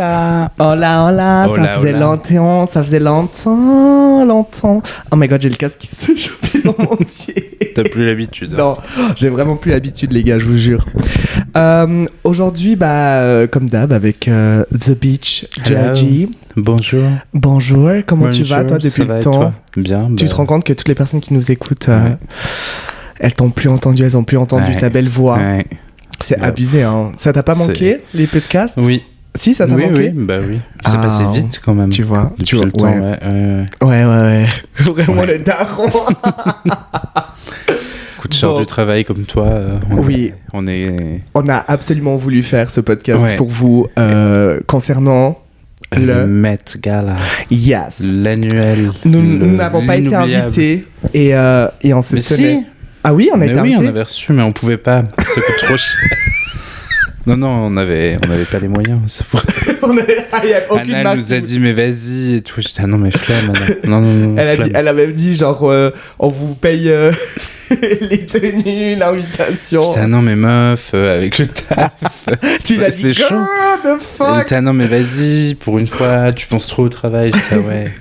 Hola. Hola, Hola, ça faisait hola. longtemps. Oh my god, j'ai le casque qui se chope dans mon pied. T'as plus l'habitude. Non, j'ai vraiment plus l'habitude, les gars, je vous jure. Aujourd'hui, comme d'hab, avec The Beach, Hello. Georgie. Bonjour. Bonjour, comment tu vas, toi, Bonjour, depuis ça va le et temps toi Bien. Tu te rends compte que toutes les personnes qui nous écoutent, elles t'ont plus entendu, elles ont plus entendu ta belle voix. Ouais. C'est Bah, abusé, hein. Ça t'a pas c'est- manqué, les podcasts Oui. Si, ça t'a Oui, manqué oui, bah oui. C'est passé vite quand même. Tu vois, Depuis le temps, Ouais. Vraiment Ouais. le daron. Coup de sort Bon. du travail comme toi. Oui. On est On a absolument voulu faire ce podcast Ouais. pour vous concernant le Met Gala. Yes. L'annuel. Nous n'avons pas été l'inoubliable. invités et on se Mais tenait. si. Ah oui, on a Mais été oui, invités. on avait reçu, mais on pouvait pas. Ça coûte trop cher. Non, on n'avait pas les moyens. C'est pour... Il y a aucune Anna marque nous a qui- dit mais vas-y et tout. J'étais non mais flemme Anna. Non, flemme. Elle a même dit genre on vous paye les tenues, l'invitation. J'étais non mais meuf avec le taf. Tu l'as c'est dit, chaud. girl, the Elle fuck. était non mais vas-y pour une fois tu penses trop au travail. J'étais ouais.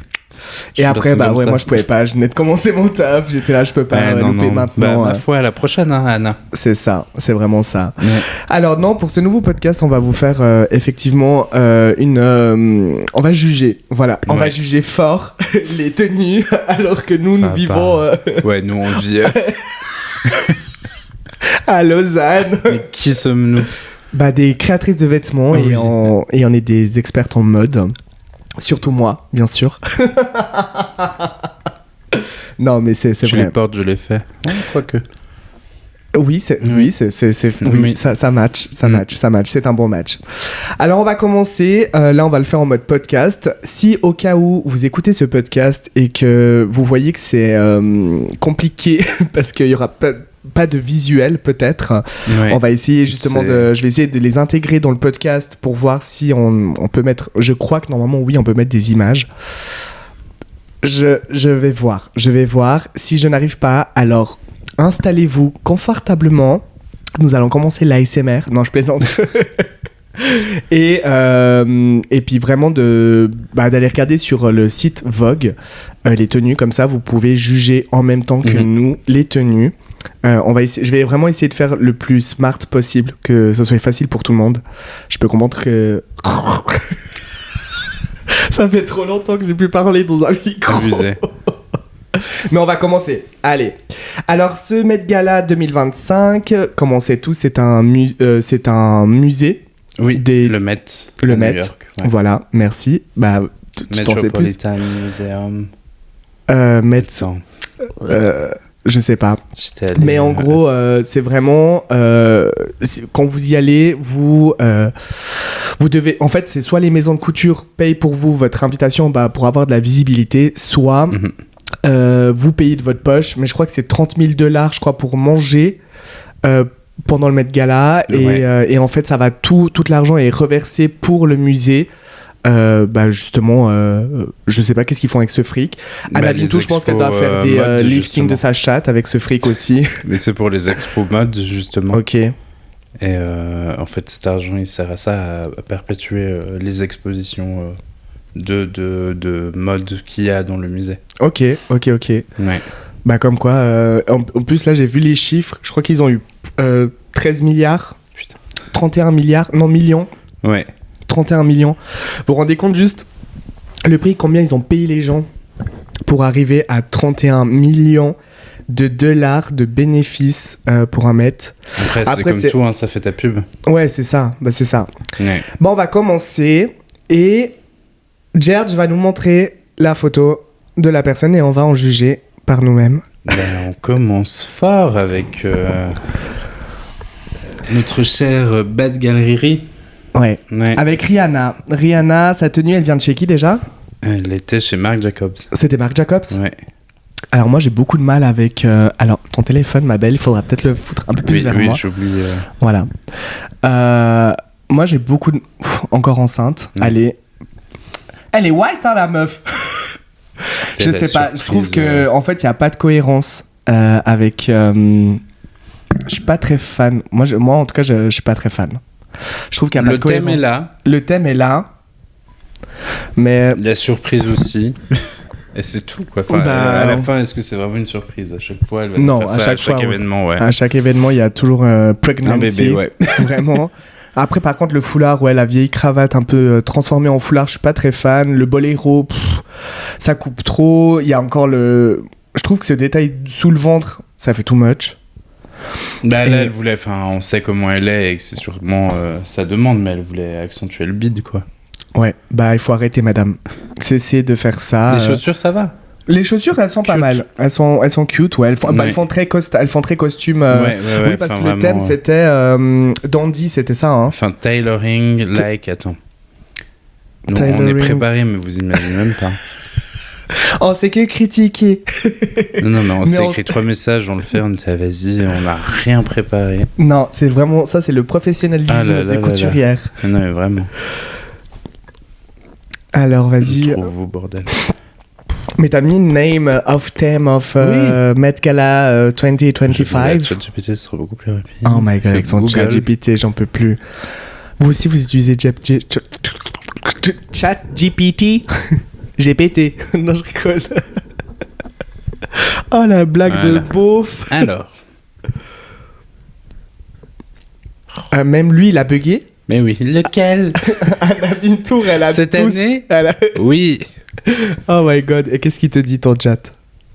Et Je après suis comme ça. moi je pouvais pas, je venais de commencer mon taf, j'étais là, je peux pas louper maintenant. Bah, ma foi à la prochaine hein, Anna. C'est ça, c'est vraiment ça. Ouais. Alors non, pour ce nouveau podcast, on va vous faire effectivement on va juger, voilà, on va Ouais. juger fort les tenues alors que nous Ça va vivons Ouais nous on vit. à Lausanne. Mais qui sommes-nous? Des créatrices de vêtements Oui. et on est des expertes en mode. Surtout moi, bien sûr. Non, mais c'est Tu vrai. les portes, je les fais. Ouais, quoique. Oui, Oui. oui, ça match, c'est un bon match. Alors on va commencer, là on va le faire en mode podcast. Si au cas où vous écoutez ce podcast et que vous voyez que c'est compliqué parce qu'il y aura pas de visuel peut-être, Ouais. on va essayer justement je vais essayer de les intégrer dans le podcast pour voir si on peut mettre, je crois que normalement oui on peut mettre des images. Je vais voir, si je n'arrive pas, alors installez-vous confortablement. Nous allons commencer l'ASMR. Non, je plaisante. Et puis vraiment d'aller regarder sur le site Vogue les tenues. Comme ça, vous pouvez juger en même temps que nous les tenues. Je vais vraiment essayer de faire le plus smart possible, que ce soit facile pour tout le monde. Je peux comprendre que... Ça fait trop longtemps que j'ai pu parler dans un micro. Abusé. Mais on va commencer. Allez. Alors, ce Met Gala 2025, comme on sait tous, c'est un musée. Oui, le Met. Le à Met. New York, ouais. Voilà, merci. Tu t'en sais plus. Metropolitan Museum. Met, Attends, je sais pas. j'étais allé, Mais en gros, c'est vraiment... quand vous y allez, vous devez... En fait, c'est soit les maisons de couture payent pour vous votre invitation pour avoir de la visibilité, soit vous payez de votre poche. Mais je crois que c'est $30,000, je crois, pour manger pendant le Met Gala. Ouais. Et en fait, ça va tout l'argent est reversé pour le musée. Justement, je sais pas qu'est-ce qu'ils font avec ce fric. Anna les Vintou, je pense qu'elle doit expos, faire des mode, liftings de justement. sa chatte avec ce fric aussi. Mais c'est pour les expos mode, justement. Ok. Et en fait, cet argent, il sert à ça, à perpétuer les expositions de mode qu'il y a dans le musée. Ok. Ouais. Comme quoi, en plus là j'ai vu les chiffres, je crois qu'ils ont eu 13 milliards, Putain. 31 milliards, non millions, Ouais. 31 millions. Vous vous rendez compte juste le prix, combien ils ont payé les gens pour arriver à 31 millions de dollars de bénéfices pour un mètre. Après, c'est Après, comme c'est- tout, hein, ça fait ta pub. Ouais, c'est ça, c'est ça. Ouais. Bon, on va commencer et Gerge va nous montrer la photo de la personne et on va en juger par nous-mêmes. On commence fort avec notre chère Bad Gallery. Ouais. Ouais. Avec Rihanna. Rihanna, sa tenue, elle vient de chez qui déjà ? Elle était chez Marc Jacobs. C'était Marc Jacobs. Ouais. Alors moi j'ai beaucoup de mal avec... Alors ton téléphone, ma belle, il faudra peut-être le foutre un peu plus vers moi. j'oublie. Voilà. Moi j'ai beaucoup de... Encore enceinte. Elle est white hein la meuf. Je sais pas. Je trouve que en fait il y a pas de cohérence avec... Je suis pas très fan. Moi en tout cas je suis pas très fan. Je trouve qu'il y a pas Le de cohérence. thème est là. Le thème est là. Mais La surprise aussi. Et c'est tout, quoi. Enfin, Bah, à la fin, est-ce que c'est vraiment une surprise? À chaque fois, elle va Non, faire à ça chaque fois, ouais. événement, ouais. à chaque événement, il y a toujours un Un pregnancy. bébé, ouais. Vraiment. Après, par contre, le foulard, ouais, la vieille cravate un peu transformée en foulard, je suis pas très fan. Le boléro, ça coupe trop. Il y a encore le. Je trouve que ce détail sous le ventre, ça fait too much. Bah, là, Et- elle voulait, enfin, on sait comment elle est et que c'est sûrement sa demande, mais elle voulait accentuer le bide, quoi. Ouais, bah il faut arrêter, madame. Cessez de faire ça. Les chaussures, ça va. Les chaussures, elles sont pas Cute. mal. Elles sont cute, ouais. Elles font très costume. Ouais, Oui, parce enfin, que le thème, vraiment, c'était dandy, c'était ça, hein. Enfin, tailoring, like, attends. Nous, on Tailoring. est préparé, mais vous imaginez même pas. Oh, c'est que critiquer. Non, mais on Mais s'est on- écrit 3 messages, on le fait, on était vas-y, on n'a rien préparé. Non, c'est vraiment ça, c'est le professionnalisme Ah là là des là couturières. Non, mais vraiment. Alors, vas-y. Trouve-vous, bordel. Mais t'as mis name of theme of Met Gala 2025. ChatGPT sera beaucoup plus rapide. Oh my god, avec son Google. chat GPT, j'en peux plus. Vous aussi, vous utilisez chat GPT GPT. Non, je rigole. Oh, la blague de Voilà. beauf. Alors, Même lui, il a bugué. mais oui, lequel? Anna Wintour, elle a Cette tous... année elle a- Oui. Oh my god, et qu'est-ce qu'il te dit, ton chat?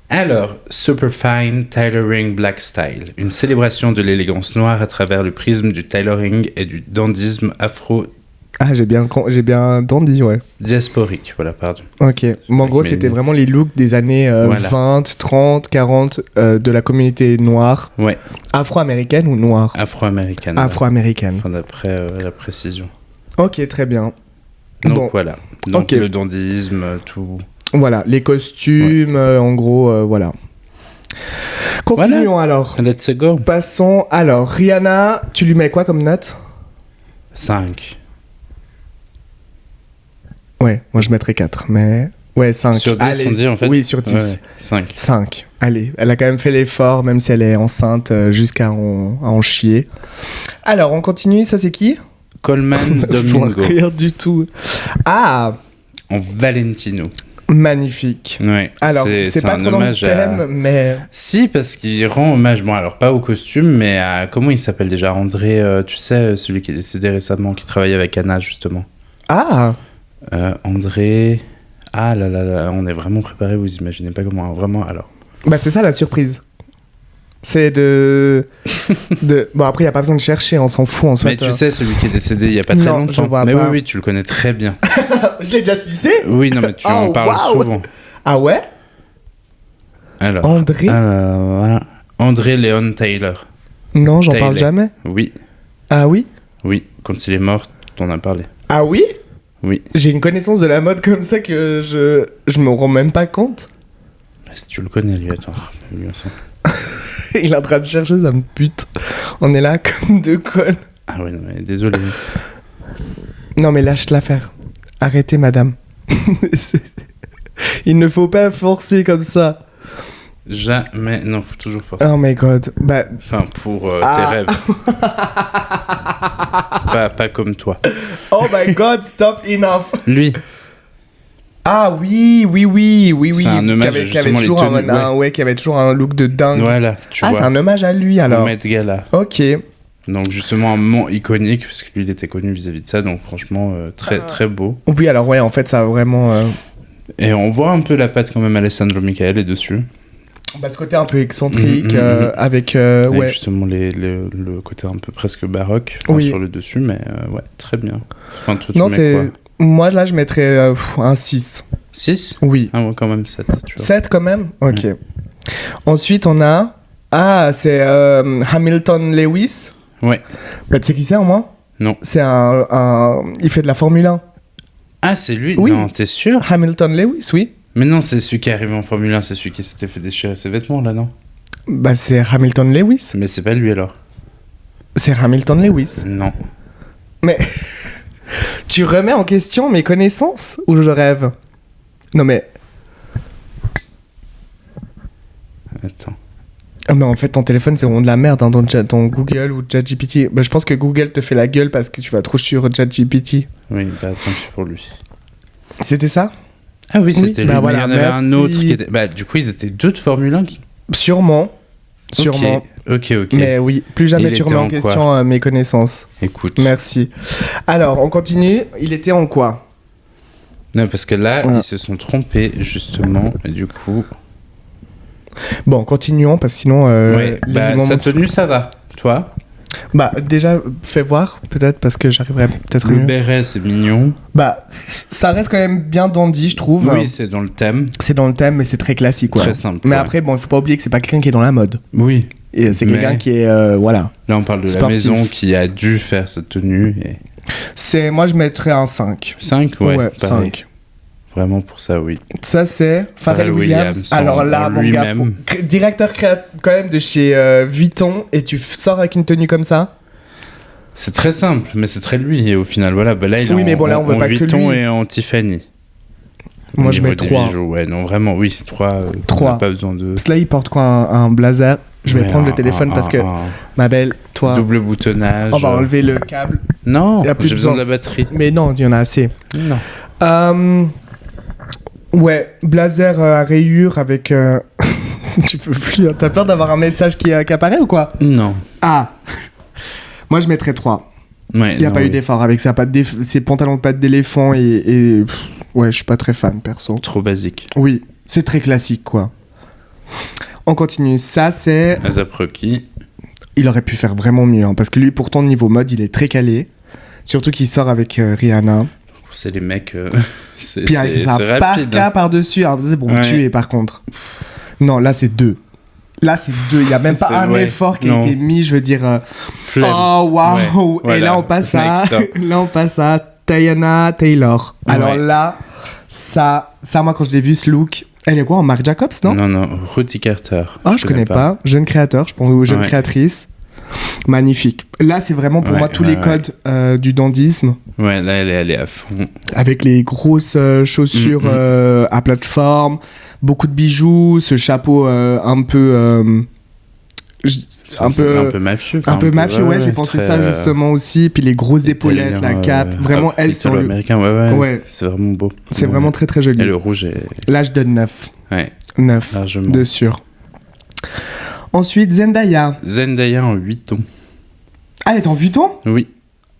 Alors, Superfine Tailoring Black Style, une célébration de l'élégance noire à travers le prisme du tailoring et du dandisme afro-diasporique. Ah, j'ai bien dandy, ouais. Voilà, pardon. Ok. Mais en gros, Mais- c'était vraiment les looks des années Voilà. 20, 30, 40 de la communauté noire. Ouais, Afro-américaine ou noire? afro-américaine. Afro-américaine. Enfin, d'après la précision. Ok, très bien. Donc Bon. voilà. Donc Ok. le dandisme, tout. Voilà, les costumes, en gros, voilà. Continuons alors. Let's go. Passons. Alors, Rihanna, tu lui mets quoi comme note? 5. Ouais, moi je mettrais 4, mais... Ouais, 5. Sur 10, Allez, on dit en fait. Oui, sur 10. Ouais, 5. 5. Allez, elle a quand même fait l'effort, même si elle est enceinte, jusqu'à en chier. Alors, on continue, ça c'est qui? Coleman Je vois Domingo. rien du tout. Ah, En Valentino. magnifique. Ouais. Alors, c'est pas un trop dans le hommage thème, mais... Si, parce qu'il rend hommage, bon, alors pas au costume, mais à. Comment il s'appelle déjà? André, tu sais, celui qui est décédé récemment, qui travaillait avec Anna, justement. Ah, André. Ah là là là, on est vraiment préparé, vous imaginez pas comment. Vraiment, alors. bah c'est ça la surprise. C'est Bon, après, il n'y a pas besoin de chercher, on s'en fout en soi. Mais tu sais, celui qui est décédé il y a pas très Non, longtemps. je vois Mais pas. oui, oui, tu le connais très bien. Je l'ai déjà sucé. Oui, non, mais tu en Oh, parles waouh. souvent. Ah ouais? Alors. André? Voilà. André Léon Taylor. Non, j'en Taylor. parle jamais. Oui, Ah oui? oui. Quand il est mort, t'en as parlé. Ah oui? Oui. J'ai une connaissance de la mode comme ça que je me rends même pas compte. Bah, si tu le connais, lui, attends. Lui, on s'en- Il est en train de chercher, ça me pute. On est là comme deux connes. Ah oui, non, mais désolé. Non mais lâche l'affaire. Arrêtez madame. Il ne faut pas forcer comme ça. Jamais. Non, faut toujours forcer. Oh my god. Bah, Enfin, pour Ah. tes rêves. pas comme toi. oh my god, stop enough. Lui, Ah oui. C'est un hommage, qui avait justement, les toujours tenues, qui avait toujours un look de dingue. voilà, tu Ah, c'est vois. un hommage à lui Au alors. Met Gala. Ok. Donc, justement, un moment iconique, parce que lui, il était connu vis-à-vis de ça. Donc, franchement, très, Ah. très beau. Oui, alors ouais, en fait, ça a vraiment. Et on voit un peu la patte quand même, Alessandro Michael est dessus. Bah, ce côté un peu excentrique, Mhm. avec. Avec Ouais. justement le côté un peu presque baroque enfin, Oui. sur le dessus, mais ouais, très bien. Enfin, toi, tu Non, mets c'est. quoi? Moi, là, je mettrais un 6. 6? Oui. Ah ouais, quand même 7, tu vois. 7 quand même? Ok. Ensuite, on a. Ah, c'est Hamilton Lewis. Ouais. Bah, tu sais qui c'est, au moins? Non. C'est il fait de la Formule 1. Ah, c'est lui? Oui. Non, t'es sûr? Hamilton Lewis, oui. Mais non, c'est celui qui est arrivé en Formule 1, c'est celui qui s'était fait déchirer ses vêtements, là, non? Bah, c'est Hamilton Lewis. Mais c'est pas lui, alors? C'est Hamilton Lewis. Non. Mais. Tu remets en question mes connaissances ou je rêve? Non, mais. Attends. Ah, mais en fait, ton téléphone, c'est vraiment de la merde, hein, ton Google ou ChatGPT. Bah, je pense que Google te fait la gueule parce que tu vas trop sur ChatGPT. Oui, bah tant pis pour lui. C'était ça? Ah oui, Oui, c'était bah lui. voilà, Mais il y en avait un merci. autre qui était. Bah, du coup, ils étaient deux de Formule 1 qui. Sûrement. Sûrement. Ok. Mais oui, plus jamais Il tu était remets en en quoi question mes connaissances. Écoute. Merci. Alors, on continue. Il était en quoi? Non, parce que là, Ouais. ils se sont trompés, justement. Et du coup. Bon, continuons, parce que sinon... Ouais, les bah, moments- sa tenue, ça va. Toi? Bah, déjà, fais voir, peut-être, parce que j'arriverai peut-être Le mieux. béret, c'est mignon. Bah, ça reste quand même bien dandy, je trouve. Oui, c'est dans le thème. C'est dans le thème, mais c'est très classique, quoi. Très simple. Mais ouais. après, bon, il faut pas oublier que c'est pas quelqu'un qui est dans la mode. Oui. Et c'est Mais- quelqu'un qui est, voilà. Là, on parle de Sportif. la maison qui a dû faire cette tenue. Et... Moi, je mettrais un 5. 5, ouais. pareil. 5. Vraiment pour ça, oui. Ça, c'est Pharrell Pharrell Williams. Williams, Alors là, en mon gars, lui-même. directeur quand même de chez Vuitton, et tu sors avec une tenue comme ça? C'est très simple, mais c'est très lui. Et au final, voilà, bah là, il est Oui, mais bon, là, on veut en pas que Vuitton lui. et en Tiffany. Au Moi, je niveau mets des 3. bijoux, ouais, non, vraiment, oui, 3. 3. Pas besoin de. Parce que là, il porte quoi, un blazer? Je vais Ouais, prendre le téléphone parce que, ma belle, toi, Double boutonnage. on va enlever le câble. Non, Y a plus j'ai besoin besoin. de la batterie. Mais non, il y en a assez. Non. Ouais, blazer à rayures avec... tu peux plus... T'as peur d'avoir un message qui apparaît ou quoi? Non. Ah. Moi, je mettrais 3. Ouais, Il n'y a non, pas eu oui. d'effort avec ça. Ces pantalons de pattes d'éléphant et ouais, je suis pas très fan, perso. Trop basique. Oui, c'est très classique, quoi. On continue. Ça, c'est... ASAP Rocky. Il aurait pu faire vraiment mieux, hein, parce que lui, pourtant, niveau mode, il est très calé. Surtout qu'il sort avec Rihanna. C'est les mecs. C'est Puis avec un rapide. parka par-dessus. Alors, c'est pour me Ouais. tuer, par contre. Non, là, c'est 2. Là, c'est 2. Il n'y a même pas C'est- un ouais, effort qui a non. été mis, je veux dire... Flemme. Oh, waouh. Ouais, Et voilà. là, on passe à... Next up. là, on passe à Tayana Taylor. Alors Ouais. là, ça, moi, quand je l'ai vu, ce look... Elle est quoi, en Marc Jacobs, non? Non, Ruthie Carter. Ah, je connais pas. Jeune créateur, je pense, ou jeune Ouais. créatrice. Magnifique. Là, c'est vraiment pour Ouais, moi tous ouais, les ouais. codes du dandisme. Ouais, là, elle est allée à fond. Avec les grosses chaussures à plateforme, beaucoup de bijoux, ce chapeau un peu... C'est un peu mafieux. enfin, Un peu mafieux, ouais, j'ai pensé très, ça justement aussi. Puis les grosses épaulettes, la cape. Vraiment, elle, sur le... américain, ouais. Ouais. C'est vraiment beau. C'est Ouais. vraiment très très joli. Et le rouge est. Là, je donne 9. Ouais, 9, largement. de sûr. Ensuite, Zendaya. Zendaya en 8 ans. Ah, elle est en Vuitton? Oui.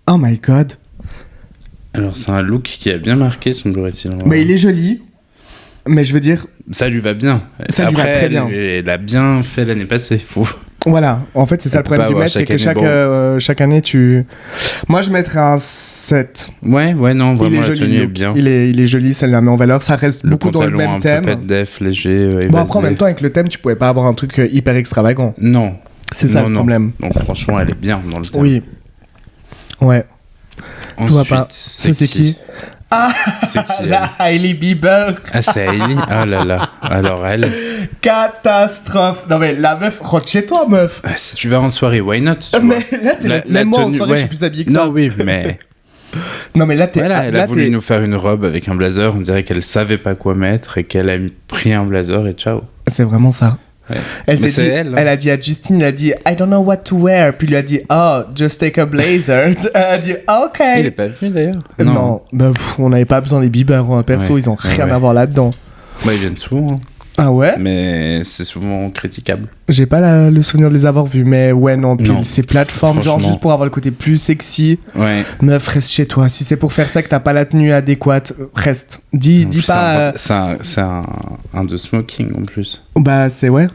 Oh my god. Alors, c'est un look qui a bien marqué son Blue Steel. Bah, il est joli. Mais je veux dire, Ça lui va bien. Ça lui va Après, très bien. Elle a bien fait l'année passée, fou. voilà. En fait, c'est ça Elle le peut problème pas du avoir maître, c'est que chaque chaque année, tu... Moi, je mettrais un 7. Ouais, non, Il vraiment, est la joli, tenue le est look. bien. Il est joli, ça la met en valeur. Ça reste beaucoup dans le pantalon même un thème. peu def, léger, Bon, après, en même temps, avec le thème, tu pouvais pas avoir un truc hyper extravagant. Non. C'est ça Non, le non. problème. Donc, franchement, elle est bien dans le thème. Oui. Ouais. Ensuite, Je vois pas. Ça, c'est qui? Ah, C'est qui, elle la Hailey Bieber. Ah, c'est Hailey. Ah là là. Alors, elle. Catastrophe. Non, mais la meuf, rentre chez toi, meuf. Si tu vas en soirée, why not tu vois. Mais là, c'est La même moi en tenue, soirée, je suis ouais. plus habillé que ça. Non, oui, mais. Non, mais là, t'es. Voilà, elle là, a voulu t'es- nous faire une robe avec un blazer. On dirait qu'elle savait pas quoi mettre et qu'elle a pris un blazer et ciao. C'est vraiment ça. Ouais. Elle Mais s'est c'est dit, elle, hein. elle a dit à Justine, elle a dit I don't know what to wear. Puis il lui a dit oh, just take a blazer. Elle a dit ok. Il est pas venu d'ailleurs. Non, bah, on n'avait pas besoin des Bieber, hein. Perso, Ouais. ils ont rien Ouais. à voir là-dedans. Bah, ils viennent souvent, hein. Ah ouais? Mais c'est souvent critiquable. J'ai pas le souvenir de les avoir vus, mais ouais, non. Puis Non. ces plateformes, genre Franchement. juste pour avoir le côté plus sexy. Ouais. Meuf, reste chez toi. Si c'est pour faire ça que t'as pas la tenue adéquate, reste. Dis pas. C'est un de smoking en plus. Bah, c'est ouais.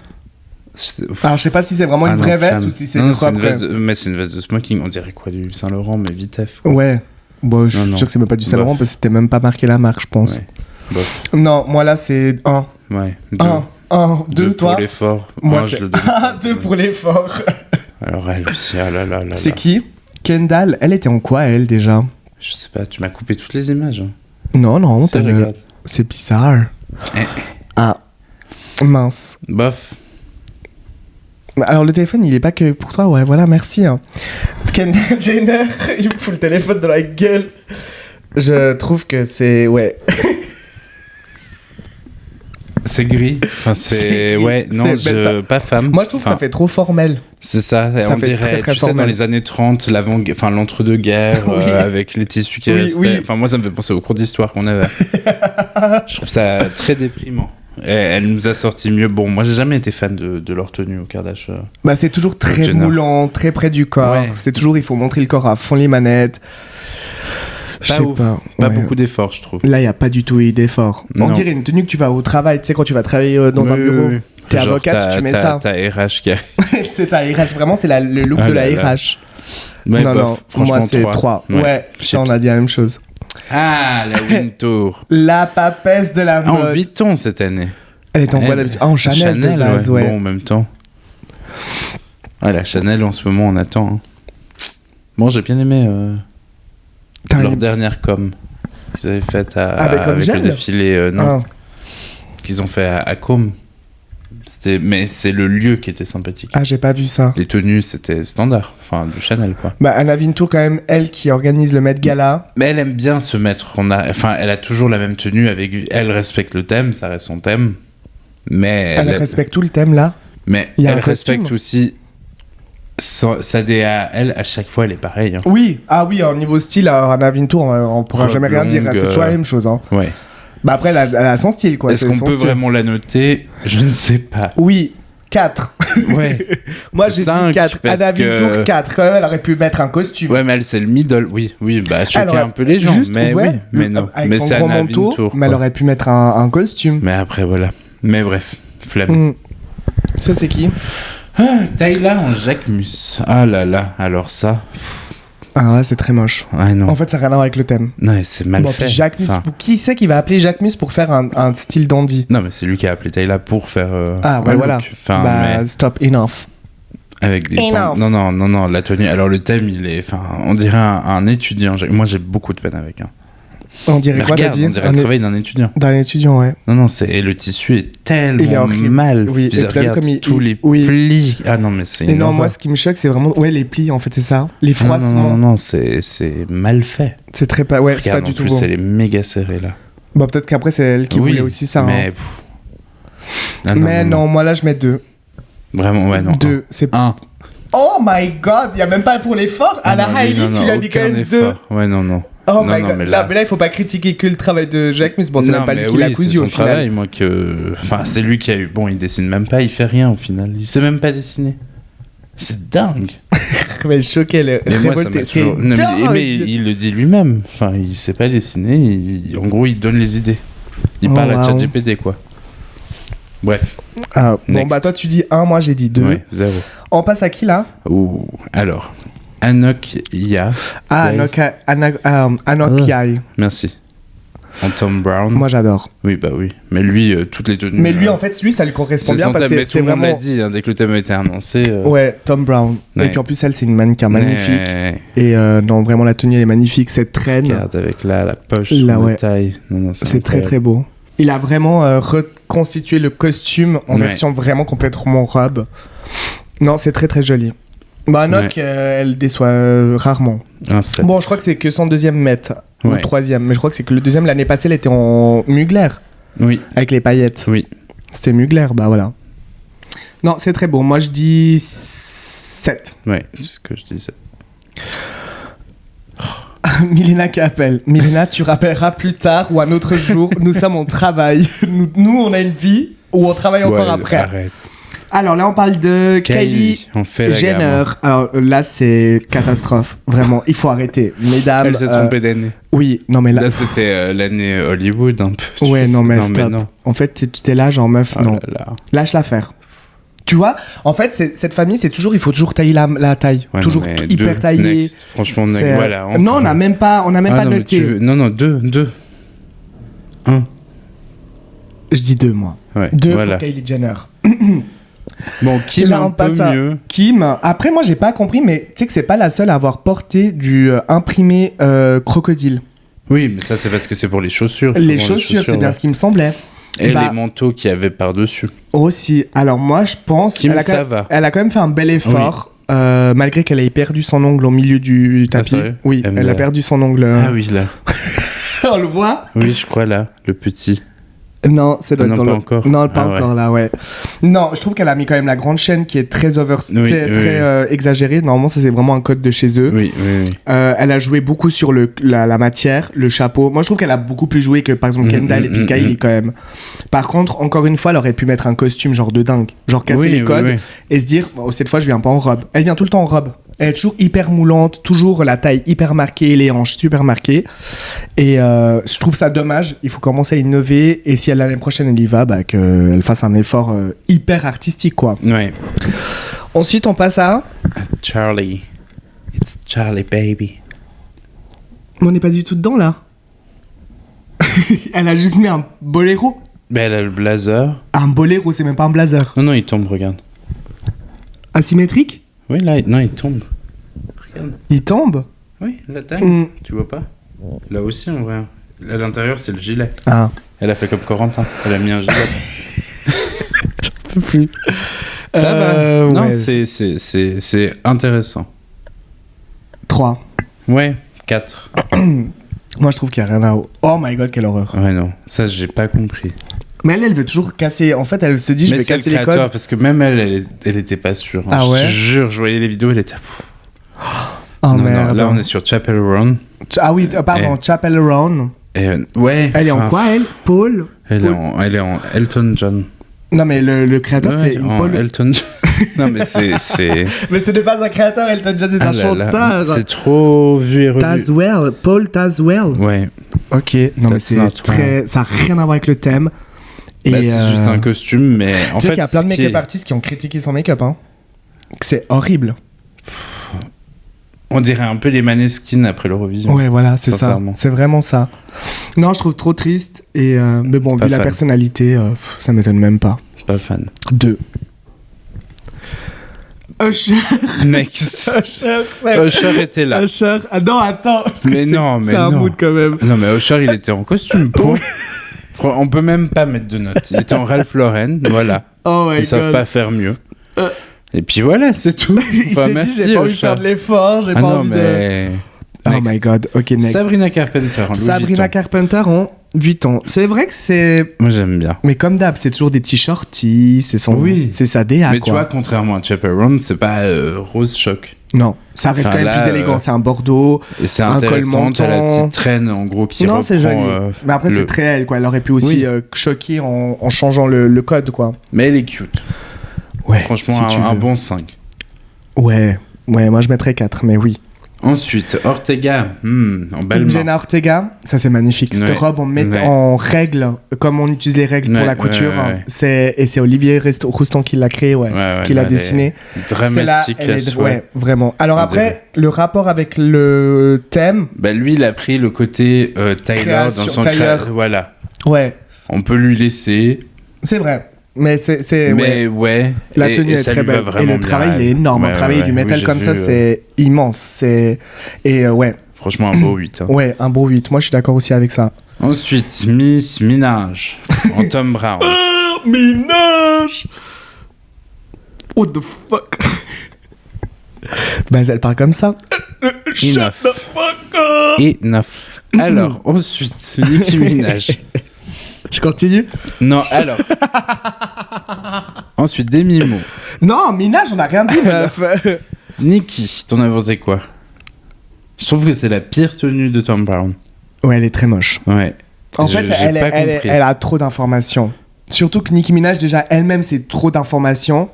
Alors, je sais pas si c'est vraiment une Ah vraie non, veste flamme. ou si c'est Non, une c'est robe. une veste mais c'est une veste de smoking. On dirait quoi, du Saint-Laurent, mais vitef. Ouais. Bon, je suis Non. sûr que c'est même pas du Saint Laurent Bof. parce que c'était même pas marqué la marque, je pense. Ouais. Bof. Non, moi là, c'est 1. Ouais. 2, toi. Pour l'effort. Moi, je c'est le donne. 2 pour l'effort. Alors, elle aussi, ah là là là. C'est là. qui? Kendall. Elle était en quoi, elle, déjà? Je sais pas, tu m'as coupé toutes les images. Hein. Non, non, Ça, t'as regarde. c'est bizarre. Eh. Ah, mince. Bof. Alors, le téléphone, il est pas que pour toi, ouais, voilà, merci. Hein. Kendall Jenner, il me fout le téléphone dans la gueule. Je trouve que c'est... Ouais. C'est gris. Enfin, c'est... Ouais, non, pas femme. Moi, je trouve que ça fait trop formel. C'est ça. Ça on fait dirait, très, très tu sais, formel. dans les années 30, l'entre-deux-guerres, Oui. avec les tissus qui Oui, restaient. oui. Enfin, moi, ça me fait penser aux cours d'histoire qu'on avait. Je trouve ça très déprimant. Et elle nous a sorti mieux. Bon, moi, j'ai jamais été fan de leur tenue au Kardashian. Bah, c'est toujours très Jenner. moulant, très près du corps. Ouais. C'est toujours, il faut montrer le corps à fond les manettes. Je Pas sais ouf. pas. Pas Ouais. beaucoup d'efforts, je trouve. Là, il n'y a pas du tout eu d'effort. On Non. dirait une tenue que tu vas au travail, tu sais, quand tu vas travailler dans un Oui, bureau. oui, oui. T'es Genre, avocate, tu mets ça. T'as RH qui a... C'est ta RH, vraiment, c'est le look Ah de la là là. RH. Ouais, non, bof, non, franchement, moi, c'est 3. Ouais, putain, on a dit la même chose. Ah, la Wintour. La papesse de la Ah, en mode. Vuitton cette année. Elle est en quoi d'habitude? Ah, en Chanel de base, ouais. Bon, en même temps. Ouais, la Chanel, en ce moment, on attend. Hein. Bon, j'ai bien aimé T'as leur aimé- dernière com qu'ils avaient faite Avec avec Angèle le défilé non, Ah. qu'ils ont fait à Com. Mais c'est le lieu qui était sympathique. Ah, j'ai pas vu ça. Les tenues, c'était standard. Enfin, du Chanel, quoi. Bah, Anna Wintour, quand même, elle qui organise le Met Gala. Mais elle aime bien se mettre... Enfin, elle a toujours la même tenue. Elle respecte le thème, ça reste son thème. Mais Elle respecte tout le thème, là. Mais Il y a elle un costume. respecte aussi sa DA. Elle, à chaque fois, elle est pareille. Hein. Oui, ah oui, au niveau style, Anna Wintour, on pourra Robe jamais rien dire. longue, C'est toujours la même chose. Hein. Ouais. Bah après, elle a son style, quoi. Est-ce c'est qu'on son peut style. vraiment la noter? Je ne sais pas. Oui, 4. Ouais. Moi, j'ai dit 5, 4. parce Anna que- Wintour, 4. Quand même, elle aurait pu mettre un costume. Ouais, mais elle, c'est le middle. Oui, bah, choquer Elle aurait un peu les gens. juste- mais ouais, oui, mais non. Avec Mais son c'est gros Anna manteau, Wintour, mais elle quoi. aurait pu mettre un costume. Mais après, voilà. Mais bref, flemme. Mm. Ça, c'est qui? Ah, Tayla en Jacquemus. Ah là là, alors ça. Ah ouais, c'est très moche. Ouais, non. En fait, ça n'a rien à voir avec le thème. Non, c'est mal Bon, fait. puis Jacques Mus, Enfin, qui c'est qui va appeler Jacques Mus pour faire un style dandy? non, mais c'est lui qui a appelé Tayla pour faire. Ah ouais, un voilà. look. Enfin, Bah, mais stop, enough. avec des. Enough. Non, la tenue. Alors, le thème, il est. Enfin, on dirait un étudiant. Moi, j'ai beaucoup de peine avec. Hein. On dirait Mais quoi, regarde, t'as dit? on dirait le travail d'un étudiant. D'un étudiant, ouais. Non, et le tissu est tellement Il est horrible. mal. Oui, Puis et puis regarde comme tous les oui. plis. Ah non, mais c'est Et une non, moi, horreur. ce qui me choque, c'est vraiment. Ouais, les plis, en fait, c'est ça. Les Non, froissements. non, c'est mal fait. C'est très pas. Ouais, c'est pas Regarde, du en tout plus, bon. elle est méga serrée là. Bon, peut-être qu'après, c'est elle qui Oui, voulait aussi ça. Mais, hein. Ah, Mais non, moi, là, je mets 2. Vraiment, ouais, non. 2. C'est. Un. Oh my god, il y a même pas pour l'effort. À la Hailey, tu lui as mis quand même 2. Ouais, non. Oh Non, my non, god. mais Là, là- mais là, il faut pas critiquer que le travail de Jacques Mus. Bon, c'est Non, même pas lui mais qui l'a oui, cousu c'est au son final. travail, moi, que... Enfin, c'est lui qui a eu... Bon, il dessine même pas, il fait rien, au final. Il sait même pas dessiner. C'est dingue. Mais choqué, le Mais moi, ça révolté. m'a C'est toujours... Non, dingue. mais il le dit lui-même. Enfin, il sait pas dessiner. En gros, il donne les idées. Il Oh, parle à wow. ChatGPT, quoi. Bref. Ah, bon, Next. bah toi, tu dis 1, moi, j'ai dit 2. Ouais, 0. On passe à qui, là? Ouh. Alors, Anok Ya. Ah, Ouais. Anok Yai. Merci. En Tom Brown. Moi, j'adore. Oui, bah oui. Mais lui, toutes les tenues... Mais lui, en fait, lui, ça lui correspond c'est bien son parce thème, que mais tout c'est le monde l'a vraiment... dit, hein, dès que le thème a été annoncé. Ouais, Tom Brown. Et Ouais. puis en plus, elle, c'est une mannequin magnifique. Ouais. Et non, vraiment, la tenue, elle est magnifique. Cette traîne, Regarde avec la poche Là, sur ouais. la taille. Non, c'est très incroyable. très beau. Il a vraiment reconstitué le costume en Ouais. version vraiment complètement robe. Non, c'est très très joli. Bah, Anok, elle déçoit rarement. Un 7. Bon, je crois que c'est que son deuxième mètre. Ou Ouais. troisième. Mais je crois que c'est que le deuxième, l'année passée, elle était en Mugler. Oui, Avec les paillettes. oui. C'était Mugler, bah voilà. Non, c'est très beau. Moi, je dis 7. Ouais, c'est ce que je disais. Milena qui appelle. Milena, tu rappelleras plus tard ou un autre jour. Nous sommes au travail. Nous, on a une vie où on travaille encore Ouais, après. Arrête. Alors là, on parle de Kylie on fait la Jenner. gamme. Alors là, c'est catastrophe. Vraiment, il faut arrêter. Mesdames. Elle s'est trompée d'année. Oui, non, mais là. Là, c'était l'année Hollywood un peu. Ouais, Je non, sais- mais stop. non. En fait, tu t'es là, genre meuf, Oh non. là là. Lâche l'affaire. Tu vois, en fait, cette famille, c'est toujours, il faut toujours tailler la taille. Ouais, toujours non, mais hyper deux, taillé. next. Franchement, next. C'est- Voilà. Non, on n'a même pas, Ah, pas non, mais noté. tu veux- Non, deux. Je dis 2, moi. Ouais, 2 voilà. pour Kylie Jenner. Bon, Kim Là, un on peu passe à mieux. Kim. Après, moi, j'ai pas compris, mais tu sais que c'est pas la seule à avoir porté du imprimé crocodile. Oui, mais ça, c'est parce que c'est pour les chaussures. Les souvent, chaussures, c'est bien ouais. ce qui me semblait. Et Bah, les manteaux qu'il y avait par-dessus. Aussi. Alors, moi, je pense Kim, elle a ça quand- va. elle a quand même fait un bel effort. Malgré qu'elle ait perdu son ongle au milieu du tapis. sérieux Oui, Elle me elle a l'a- perdu son ongle. Ah oui, là. On le voit. Oui, je crois là, le petit. Non, c'est Ah non, dans pas le... encore. Non, pas Ah ouais. encore là, ouais. Non, je trouve qu'elle a mis quand même la grande chaîne qui est très très exagérée. Normalement, ça c'est vraiment un code de chez eux. Oui, oui, oui. Elle a joué beaucoup sur la matière, le chapeau. Moi, je trouve qu'elle a beaucoup plus joué que par exemple Kendall et puis Kylie quand même. Par contre, encore une fois, elle aurait pu mettre un costume genre de dingue, genre casser Oui, les codes oui. et se dire bon, cette fois, je viens pas en robe. Elle vient tout le temps en robe. Elle est toujours hyper moulante, toujours la taille hyper marquée, les hanches super marquées. Et je trouve ça dommage. Il faut commencer à innover. Et si l'année prochaine elle y va, bah, qu'elle fasse un effort hyper artistique, quoi. Ouais. Ensuite, on passe à. Charlie. It's Charlie, baby. On n'est pas du tout dedans là. Elle a juste mis un boléro. Ben, elle a le blazer. Un boléro, c'est même pas un blazer. Non, non, il tombe, regarde. Asymétrique. Oui, là, non, il tombe. Regarde. Il tombe. Oui, la taille. Mm. Tu vois pas? Là aussi, en vrai. À l'intérieur, c'est le gilet. Ah. Elle a fait comme Corentin. Elle a mis un gilet. Je peux plus. Ça va. Non, ouais. c'est intéressant. 3. Ouais, 4. Moi, je trouve qu'il y a rien à. Oh my god, quelle horreur. Ouais, non. Ça, j'ai pas compris. Mais elle veut toujours casser. En fait, elle se dit, je Mais vais c'est casser le les créateur, codes. parce que même elle était pas sûre. Hein. Ah ouais? Je te jure, je voyais les vidéos, elle était. Oh non, merde. non, là, on est sur Chapel Run. Ah oui, pardon, Chapel Roan. Et, ouais. Elle est en quoi, elle? Paul? Elle est en Elton John. Non, mais le créateur, Ouais, c'est une en Paul. Elton John. Non, mais c'est. Mais ce n'est pas un créateur, Elton John est Ah un là là, chanteur. c'est trop vu et revu. Tazwell, Paul Tazwell. Ouais. Ok, non, mais That's c'est not très. Ça n'a rien à voir avec le thème. Et Bah, c'est juste un costume, mais en tu sais fait. qu'il y a plein de ce qui make-up est- artistes qui ont critiqué son make-up, hein. Que c'est horrible. On dirait un peu les Maneskin après l'Eurovision. Ouais, voilà, c'est ça. Sincèrement. C'est vraiment ça. Non, je trouve trop triste. Et mais bon, Pas vu la fan. personnalité, ça m'étonne même pas. Pas fan. 2. Usher. Next. Usher, c'est... Usher était là. Usher. Ah non, attends. parce que Mais c'est- non, mais c'est un non. mood quand même. Non, mais Usher, il était en costume. Point. On peut même pas mettre de notes. Il était en Ralph Lauren, voilà. Oh my Ils savent god. pas faire mieux. Euh. Et puis voilà, c'est tout. Il Enfin, s'est merci, dit, j'ai pas envie de Usher. faire de l'effort, j'ai Ah pas non, envie de... mais. Oh Next. my god, ok, next. Sabrina Carpenter, en Louis Sabrina Vuitton. Carpenter en Vuitton. C'est vrai que c'est... Moi, j'aime bien. Mais comme d'hab, c'est toujours des petits shorties, c'est son... Oui. C'est sa DA, Mais quoi. tu vois, contrairement à Chapel Run, c'est pas Rose Choc. Non, ça reste Enfin, quand même là, plus élégant. C'est un bordeaux. Et c'est Un col intéressant, t'as la menton. petite traîne en gros qui Non, c'est reprend, joli. Mais après, le- c'est très elle, quoi. Elle aurait pu aussi Oui. choquer en changeant le code, quoi. Mais elle est cute. Ouais, Franchement, si tu un veux. bon 5. Ouais, moi je mettrais 4, mais oui. Ensuite, Ortega, en belle main. Jenna Ortega, ça c'est magnifique. Cette Ouais. robe, on met Ouais. en règle, comme on utilise les règles pour Ouais, la couture. ouais, ouais. Et c'est Olivier Roustan qui l'a créé, ouais, qui l'a elle est dessiné. Dramatique, C'est là, elle à est, souhait. ouais, vraiment. Alors On après, le rapport avec le thème, Bah, lui, il a pris le côté Tyler Création, dans son Tyler. Voilà. ouais, On peut lui laisser. c'est vrai. Mais c'est Mais ouais. La et- tenue et est ça très lui va belle. Et vraiment le travail, bien, il est énorme. ouais, Travailler ouais, du ouais. métal Oui, comme j'ai ça, vu, c'est immense. Et ouais, Franchement, un beau 8. hein. ouais, un beau 8. Moi, je suis d'accord aussi avec ça. Ensuite, Miss Minaj en Tom Brown. Minage! What the fuck? Bah, elle parle comme ça. Enough. Enough. Alors, ensuite, Nicki Minaj. Je continue? Non, alors. Ensuite, Demi Moore. Non, Minage, on a rien dit, meuf. Nicki, t'en as pensé quoi? Je trouve que c'est la pire tenue de Tom Brown. Ouais, elle est très moche. Ouais. En J'ai fait, pas compris. elle a trop d'informations. Surtout que Nicki Minaj, déjà, elle-même, c'est trop d'informations.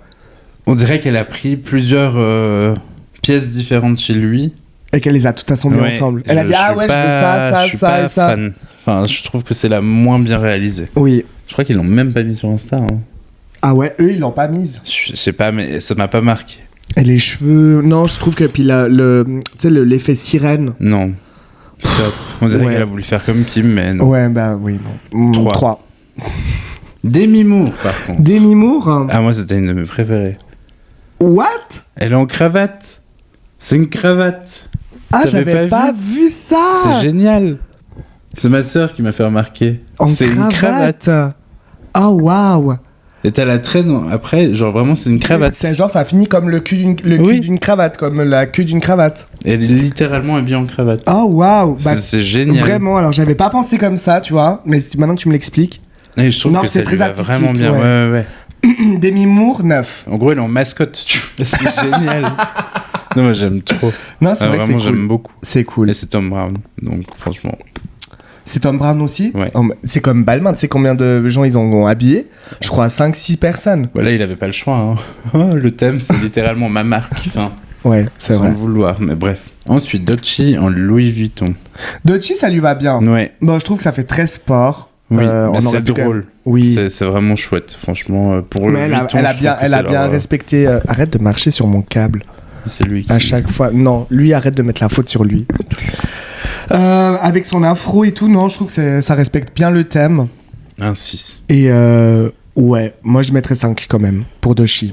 On dirait qu'elle a pris plusieurs pièces différentes chez lui. Et qu'elle les a toutes assemblées Ouais, ensemble. Elle a dit, je ah suis ouais, je pas- veux ça, je suis ça pas et ça. fan. Enfin, je trouve que c'est la moins bien réalisée. Oui. Je crois qu'ils l'ont même pas mis sur Insta. Hein. Ah ouais, eux, ils l'ont pas mise. Je sais pas, mais ça m'a pas marqué. Et les cheveux... Non, je trouve que puis tu sais, l'effet sirène. Non. Stop. On dirait Ouais. qu'elle a voulu faire comme Kim, mais non. Ouais, bah oui, non. Trois. 3. Demi Moore, par contre. Demi Moore. Ah, moi, c'était une de mes préférées. What? Elle est en cravate. C'est une cravate. Ah, T'avais j'avais pas pas vu ça. C'est génial. C'est ma sœur qui m'a fait remarquer. En C'est une cravate. Oh, waouh. Et t'as la traîne après, genre vraiment, c'est une cravate. C'est genre, ça finit comme le cul Oui. d'une cravate, comme la queue d'une cravate. Elle est littéralement habillée en cravate. Oh, waouh. Bah, C'est génial. vraiment, alors j'avais pas pensé comme ça, tu vois, mais maintenant que tu me l'expliques. Et je trouve Non, que c'est ça très lui va artistique, vraiment bien. ouais. Ouais. Demi Moore, 9. En gros, elle est en mascotte. C'est génial. Non, moi j'aime trop. Non, c'est vrai Vraiment, que c'est j'aime cool. beaucoup. C'est cool. Et c'est Tom Brown. Donc, franchement. C'est Tom Brown aussi. Ouais. C'est comme Balmain. Tu sais combien de gens ils ont habillé? Je crois 5-6 personnes. Voilà, il avait pas le choix. Hein. Le thème, c'est littéralement ma marque. Enfin, Ouais, c'est sans vrai. le vouloir. Mais bref. Ensuite, Dolce en Louis Vuitton. Dolce, ça lui va bien. Ouais. Bon, je trouve que ça fait très sport. Oui, on mais aurait c'est pu quand même- drôle. Oui. C'est vraiment chouette, franchement. Pour Mais le Vuitton, elle a je bien, trouve que elle a c'est bien leur, respecté. Arrête de marcher sur mon câble C'est lui qui... à chaque fois. Non, lui, arrête de mettre la faute sur lui. Avec son afro et tout, non, je trouve que ça respecte bien le thème. Un 6. Et ouais, moi je mettrais 5 quand même pour Dolce.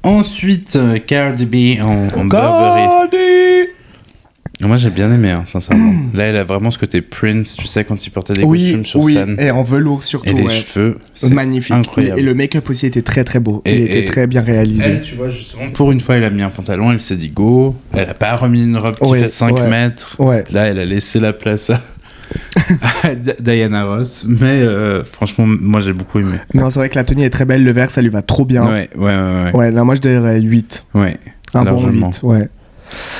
Ensuite, Cardi B en Burberry. Cardi! Moi, j'ai bien aimé, hein, sincèrement. Là, elle a vraiment ce côté Prince, tu sais, quand il portait des costumes sur scène. Et en velours surtout. Et les ouais. cheveux, c'est Magnifique. incroyable. Et le make-up aussi était très très beau. Il Et- était et- très bien réalisé. Elle, tu vois, justement, pour une fois, elle a mis un pantalon, elle s'est dit go. Elle a pas remis une robe qui Ouais, fait 5 ouais. mètres. Ouais. Là, elle a laissé la place à Diana Ross. Mais franchement, moi, j'ai beaucoup aimé. Non, c'est vrai que la tenue est très belle, le vert ça lui va trop bien. Ouais. Ouais, là moi je dirais 8. Ouais, Un bon largement. 8, ouais.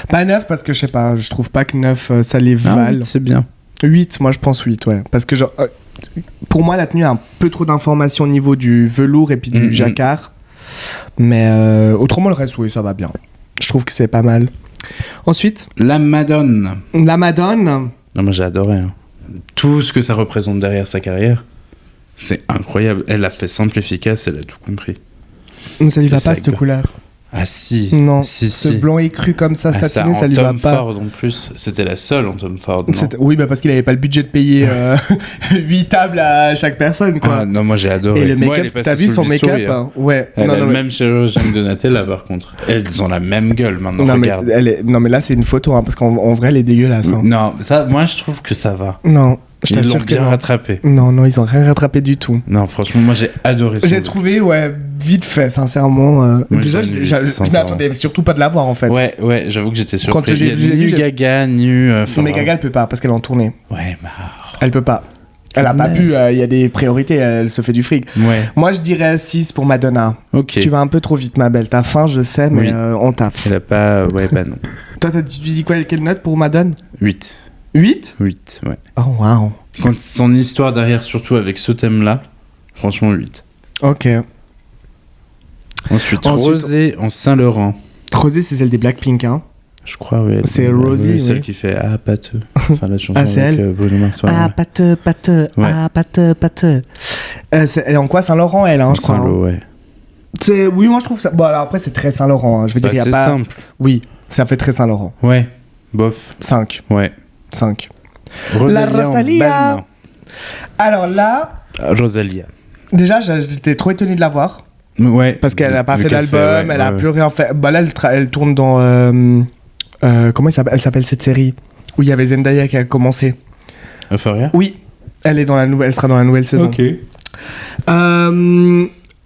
Pas 9 parce que je sais pas, je trouve pas que 9 ça les Ah, vale. c'est bien. 8, moi je pense 8, ouais. Parce que genre, pour moi la tenue a un peu trop d'informations au niveau du velours et puis du jacquard. Mais autrement le reste, oui, ça va bien. Je trouve que c'est pas mal. Ensuite, La Madone. la Madone. Non, moi, j'ai adoré. Hein. Tout ce que ça représente derrière sa carrière, c'est incroyable. Elle a fait simple, efficace, elle a tout compris. Ça lui va C'est pas ça, cette quoi. couleur. Ah si. Non, si, ce si. blanc écru comme ça, Ah, satiné, en ça lui va Tom pas. Ford en plus. C'était la seule en Tom Ford. Non, Oui, bah parce qu'il avait pas le budget de payer 8 tables à chaque personne, quoi. Ah, non, moi j'ai adoré. Et le Moi, elle est make-up, passée t'as vu sous son le make-up bistouri, hein. hein. Ouais. Elle non, a non, le mais... même chirurgien que Donatella par contre. Elles ont la même gueule maintenant. Non, regarde. mais non, mais là, c'est une photo, hein, parce qu'en vrai, elle est dégueulasse. Hein. Non, ça, moi je trouve que ça va. Non, je Ils l'ont t'assure que bien non. rattrapé. Non, ils ont rien rattrapé du tout. Non, franchement, moi j'ai adoré. J'ai son trouvé, ouais, vite fait, sincèrement. Moi, Déjà, je donne je 8, sincèrement. m'attendais surtout pas de la voir, en fait. look. Ouais, j'avoue que j'étais surpris. Quand j'ai Il y a vu, ni j'ai- Gaga, ni... Mais vraiment. Gaga, elle peut pas, parce qu'elle est en tournée. Ouais, bah... Elle peut pas. Elle a pas Ouais. pu, il y a des priorités, elle se fait du fric. Ouais, Moi, je dirais 6 pour Madonna. ok. Tu vas un peu trop vite, ma belle. T'as faim, je sais, mais Oui. on taffe. Elle a pas... Ouais, bah non. Toi, tu dis quoi? Quelle note pour Madonna? 8. 8? 8, ouais. Oh, waouh. Quand son histoire derrière, surtout avec ce thème-là, franchement 8. Ok. Ensuite, Ensuite- Rosé en Saint-Laurent. Rosé, c'est celle des Blackpink, hein. Je crois, oui. C'est Rosie, oui. Celle qui fait Ah, pâteux. Enfin, la chanson Ah, c'est avec elle Bruno Mars. ouais, Ah, ouais. pâteux. Ouais. Ah, pâteux. Elle est en quoi? Saint-Laurent, elle, hein, je crois. hein. Saint-Lô, ouais. Oui, moi, je trouve ça... Bon, alors après, c'est très Saint-Laurent. Hein. Je veux dire, Bah, il y a c'est pas... simple. Oui, ça fait très Saint-Laurent. Ouais. Bof. 5. Ouais. 5. Rosalia. en Rosalia. Balmain. Alors là, Ah, Rosalia. déjà, j'étais trop étonné de la voir. Ouais. Parce qu'elle a pas Vu fait qu'elle d'album, ouais, elle a ouais. plus rien fait. Bah là, elle tourne dans... comment elle s'appelle cette série? Où il y avait Zendaya qui a commencé. Euphoria. Oui, elle sera dans la nouvelle saison. Ok.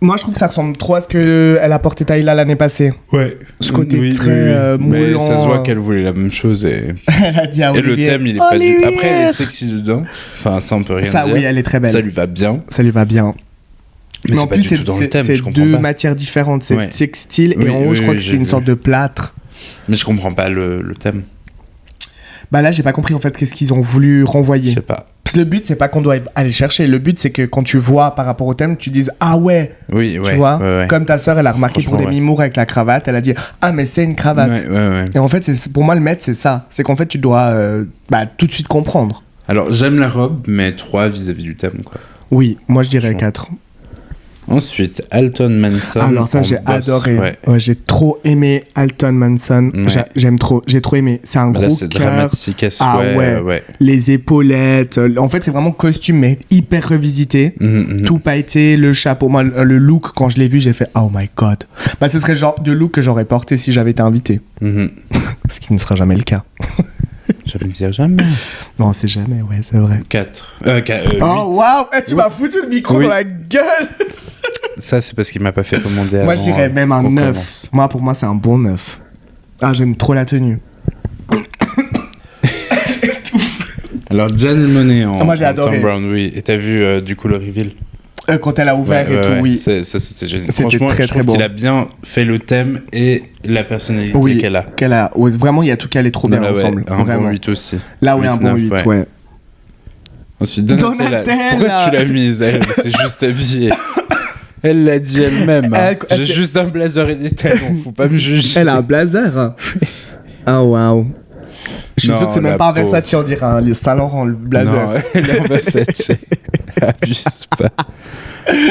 Moi, je trouve que ça ressemble trop à ce qu'elle a porté Tyla l'année passée. Ouais. Ce côté très, Mais moulant. ça se voit qu'elle voulait la même chose et... Elle a dit à Et le Olivier. thème, il est pas du... Olivier. Après, elle est sexy dedans. Enfin, ça, on peut rien Ça, dire. oui, elle est très belle. Ça lui va bien. Ça lui va bien. Mais, en c'est pas plus, du tout dans le thème, c'est je comprends deux pas. matières différentes. C'est Ouais. textile Oui, et en haut, oui, je crois oui, que c'est j'ai une vu. sorte de plâtre. Mais je comprends pas le thème. Bah là, j'ai pas compris en fait qu'est-ce qu'ils ont voulu Je renvoyer. sais pas. Parce que le but, c'est pas qu'on doit aller chercher. Le but, c'est que quand tu vois par rapport au thème, tu dises ah ouais, Oui, ouais. tu vois. ouais, ouais. Comme ta sœur, elle a remarqué pour Franchement, des mimours avec la cravate, elle a dit ah mais c'est une cravate. Ouais, ouais, ouais. Et en fait, pour moi, le maître, c'est ça. C'est qu'en fait, tu dois tout de suite comprendre. Alors, j'aime la robe, mais 3 vis-à-vis du thème, quoi. Oui, moi je dirais Franchement. 4. Ensuite, Alton Manson. Alors ça, en j'ai boss. adoré. Ouais. Ouais, j'ai trop aimé Alton Manson. Ouais. J'aime trop. J'ai trop aimé. C'est un Bah là, gros c'est cœur. dramatique à souhait. Ah ouais. ouais. Les épaulettes. En fait, c'est vraiment costume, mais hyper revisité. Mhm, mhm. Tout pailleté, le chapeau. Moi, le look, quand je l'ai vu, j'ai fait oh my god. Bah, ce serait le genre de look que j'aurais porté si j'avais été invité. Mhm. Ce qui ne sera jamais le cas. Je vais le dire jamais. Non, c'est jamais, ouais, c'est vrai. 4. Oh waouh, tu m'as foutu le micro Oui. dans la gueule. Ça, c'est parce qu'il m'a pas fait commander avant. Moi, je dirais même un qu'on 9. commence. Moi, pour moi, c'est un bon 9. Ah, j'aime trop la tenue. Alors, Janelle Monáe en, Ah, moi, j'ai en adoré. Tom Brown, oui. Et t'as vu, du coup, le reveal? Quand elle a ouvert et tout, oui. Ça, c'était génial. C'était Franchement, très, je trouve très beau. qu'il a bien fait le thème et la personnalité Oui, qu'elle a. Ouais, vraiment, il y a tout qui allait trop bien Là, ouais, ensemble. un vraiment. bon 8 aussi. Là, oui, un bon 8, 8, ouais. Ensuite, Donatella. Donatella. Pourquoi tu l'as mise, elle? C'est juste habillée. Elle l'a dit elle-même. Hein. J'ai juste un blazer et des talons, faut pas me juger. Elle a un blazer. Ah, waouh. Je suis sûr que c'est même pas un Versace, on dirait les Saint-Laurent, le blazer. Non, elle est en Versace. Abuse pas.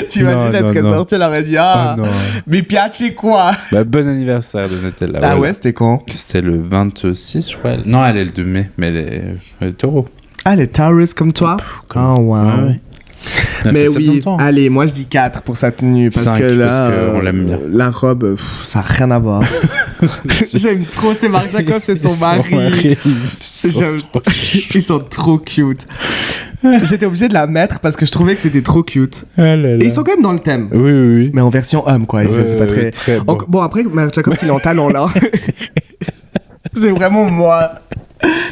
T'imagines, elle serait sortie, elle aurait dit ah, mi piace quoi. Bah, bon anniversaire de Nutella. Ah ouais, c'était quand? C'était le 26, je crois. Non, elle est le 2 mai, mais elle est taureau. Ah, elle est Taurus comme toi? Oh, wow. Ouais. Mais oui, allez, moi je dis 4 pour sa tenue parce 5, que là, parce on l'aime bien. La robe, ça n'a rien à voir. J'aime trop, c'est Marc Jacobs, c'est son mari. Ils sont trop cute. J'étais obligée de la mettre parce que je trouvais que c'était trop cute. Et ils sont quand même dans le thème. Oui. Mais en version homme, quoi. C'est pas très beau. Bon, après, Marc Jacobs, il est en talon là. C'est vraiment moi.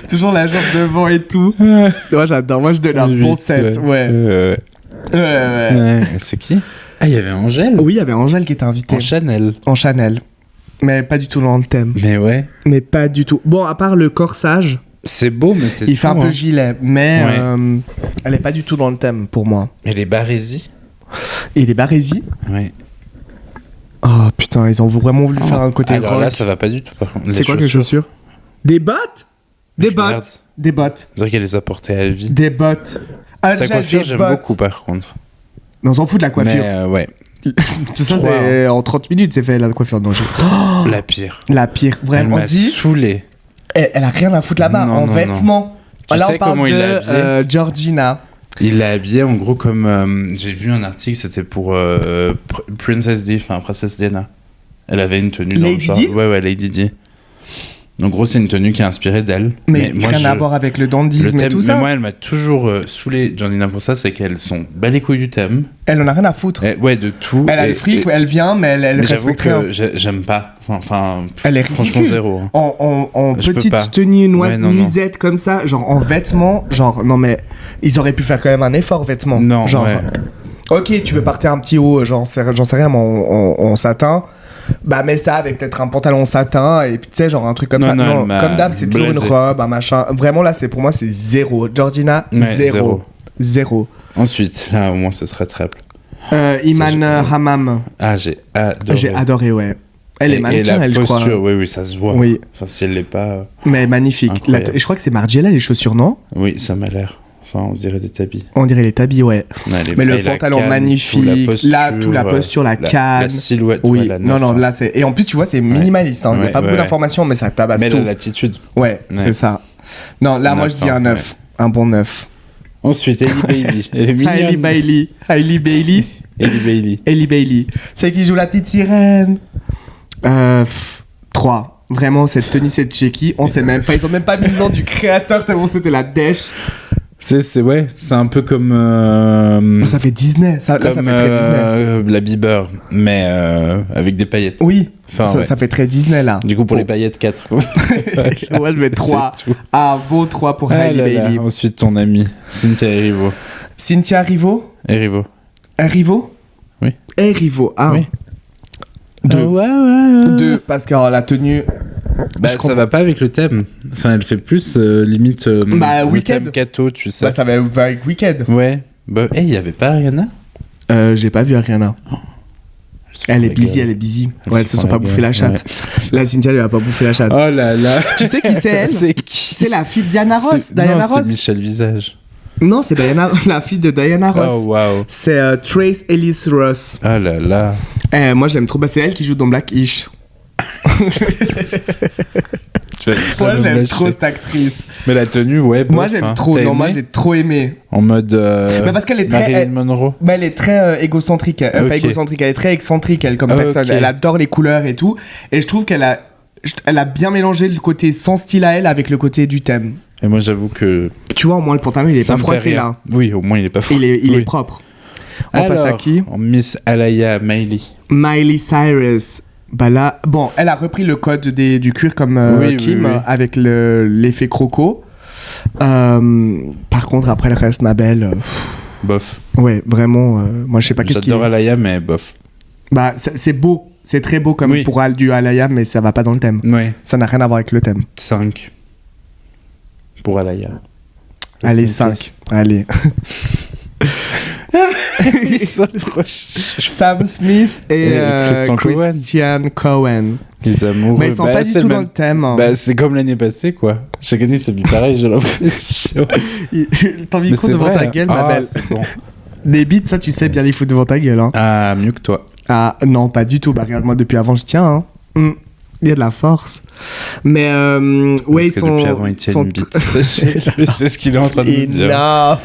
Toujours la jambe devant et tout. Moi, j'adore. Moi, je donne un bon 7. Ouais. C'est qui? Ah, il y avait Angèle? Oui, il y avait Angèle qui était invitée. En Chanel. Mais pas du tout dans le thème. Mais ouais. Mais pas du tout. Bon, à part le corsage. C'est beau, mais c'est il fait un peu gilet. Mais elle est pas du tout dans le thème pour moi. Et les barésies? Et les barésies? Ouais. Oh putain, ils ont vraiment voulu faire un côté alors rock. Là, ça va pas du tout, par contre. C'est quoi les chaussures? Des bottes? Des bottes. Des bottes. On dirait qu'elle les a portées à vie. Des bottes. Sa coiffure, j'aime beaucoup, par contre. Mais on s'en fout de la coiffure. Mais ouais. Ça, c'est en 30 minutes, c'est fait la coiffure. Non, la pire. La pire. Vraiment, elle m'a saoulé. Elle a rien à foutre là-bas. En vêtements. Là, on parle de Georgina. Il l'a habillée en gros comme... j'ai vu un article, c'était pour Princess Di, enfin Princesse Diana. Elle avait une tenue Lady dans le Di? genre. Ouais, Lady Di. En gros, c'est une tenue qui est inspirée d'elle. Mais rien à voir avec le dandisme et tout ça. Mais moi, elle m'a toujours saoulé, Georgina, pour ça, c'est qu'elles sont bas les couilles du thème. Elle en a rien à foutre. Ouais, de tout. Elle a le fric, elle vient, mais elle respecte rien. J'aime pas. Enfin, elle est franchement zéro. En petite tenue nuisette comme ça, genre en vêtements, genre, non mais, ils auraient pu faire quand même un effort vêtements. Non, genre, ok, tu veux porter un petit haut, j'en sais rien, mais en satin. Bah, mets ça avec peut-être un pantalon satin et puis tu sais, genre un truc comme ça. Non, comme d'hab, c'est toujours une robe, un machin. Vraiment, là, pour moi, c'est zéro. Georgina, zéro. Ensuite, là, au moins, ce serait triple. Iman Hammam. Ah, j'ai adoré. J'ai adoré, ouais. Elle est mannequin, elle, je crois. Oui, ça se voit. Oui. Enfin, si elle l'est pas. Mais magnifique. Et je crois que c'est Margiela, les chaussures, non? Oui, ça m'a l'air. Enfin, on dirait des tabis. On dirait les tabis, ouais. Mais le pantalon magnifique, tout la posture, la canne. La silhouette. Oui, non, là c'est. Et en plus, tu vois, c'est minimaliste. Il n'y a pas beaucoup d'informations, mais ça tabasse tout. Mais l'attitude. Ouais, c'est ça. Non, là, moi, je dis un 9. Un bon 9. Ensuite, Ellie Bailey. Elle est mignonne. Ellie Bailey. C'est qui joue la petite sirène. 3. Vraiment, cette tenue, cette Tchéquie, on sait même pas. Ils ont même pas mis le nom du créateur tellement c'était la dèche. C'est un peu comme ça fait Disney, ça fait très Disney. La Bieber, mais avec des paillettes. Oui, ça fait très Disney là. Du coup pour les paillettes 4. Moi je mets 3. Ah, beau 3 pour Hailey Bailey. Ensuite ton ami Cynthia Erivo. Cynthia Erivo? Erivo? Oui. Erivo, 1. Oui. 2. 2 parce que la tenue. Ça va pas avec le thème. Enfin, elle fait plus limite Weekend. Gâteau, tu sais. Ça va avec Weekend. Ouais. Il y avait pas Ariana? J'ai pas vu Ariana. Elle est busy. Ouais, elles se sont pas bouffé la chatte. Ouais. La Cynthia, elle a pas bouffé la chatte. Oh là là. Tu sais qui c'est elle? C'est qui? C'est la fille de Diana Ross. C'est Michel Visage. Non, c'est la fille de Diana Ross. Oh waouh. C'est Trace Ellis Ross. Oh là là. Moi, je l'aime trop. C'est elle qui joue dans Blackish. Moi j'aime trop cette actrice. Mais la tenue, ouais. Moi j'aime trop. Non, moi j'ai trop aimé. En mode. Mais parce qu'elle est très. Marilyn Monroe. Mais elle est très égocentrique. Pas égocentrique, elle est très excentrique elle comme personne. Elle adore les couleurs et tout. Et je trouve qu'elle a bien mélangé le côté son style à elle avec le côté du thème. Et moi j'avoue que. Tu vois, au moins le pantalon il est pas froissé là. Oui, au moins il est pas froissé. Il est propre. On passe à qui? Miss Alaya Miley. Miley Cyrus. Bah là, bon, elle a repris le code du cuir comme Kim avec l'effet croco. Par contre, après le reste, ma belle, bof. Ouais, vraiment. Moi, je sais pas qu'est-ce qu'il J'adore est. Alaya, mais bof. Bah, c'est beau. C'est très beau comme Oui. pour du Alaya, mais ça va pas dans le thème. Ouais, Ça n'a rien à voir avec le thème. 5 pour Alaya. Allez, 5. Allez. Ils sont trop chiants. Sam Smith et Christian Cohen. Les amoureux. Mais ils sont pas du c'est tout le dans même- le thème. Hein. Bah, c'est comme l'année passée, quoi. Chaque année, c'est pareil, j'ai l'impression. Ton Mais micro c'est devant vrai, ta hein. gueule, ma Ah, belle. c'est bon. Des beats, ça, tu sais bien les foutre devant ta gueule. Hein. Ah, mieux que toi. Ah, non, pas du tout. Bah, regarde-moi, depuis avant, je tiens. Hein. Il y a de la force. Mais, ouais, ils Parce que depuis sont. avant, il tient sont une bite. Je sais ce qu'il est en train de me dire. Enough.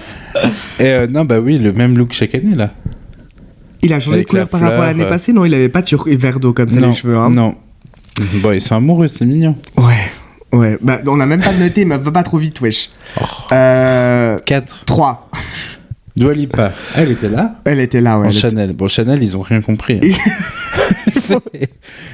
Et non, bah oui, le même look chaque année, là. Il a changé Avec de couleur la par rapport à fleur, l'année passée. Non, il avait pas vert d'eau comme ça, Non, les cheveux. Hein. Non. Bon, ils sont amoureux, c'est mignon. Ouais. Ouais. Bah, on a même pas noté, mais va pas trop vite, wesh. 4. 3. Dua Lipa, elle était là. Elle était là, ouais. En elle était- Chanel. Bon, Chanel, ils ont rien compris. hein.